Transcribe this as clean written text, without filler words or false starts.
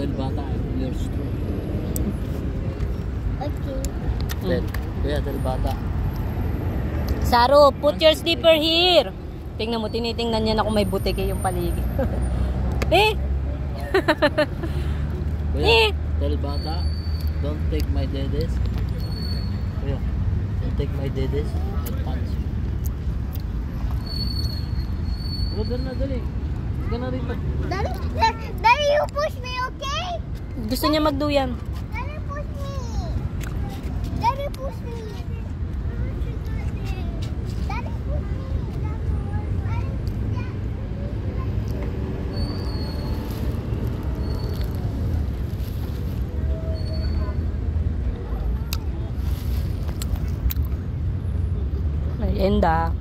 Tell bata, you're strong. Okay. Kuya, tell bata. Saro, put your slipper here. Tingnan mo, tinitingnan niya na kung may butike yung paligid. Kuya, tell bata, don't take my dedes. Kuya, don't take my dedes. I'll punch you. Huwag na, dali. Huwag na rito. Daddy, you push me, okay? Gusto niya magduyan. Daddy, push me. Daddy, push me. Daddy, push me. Merienda.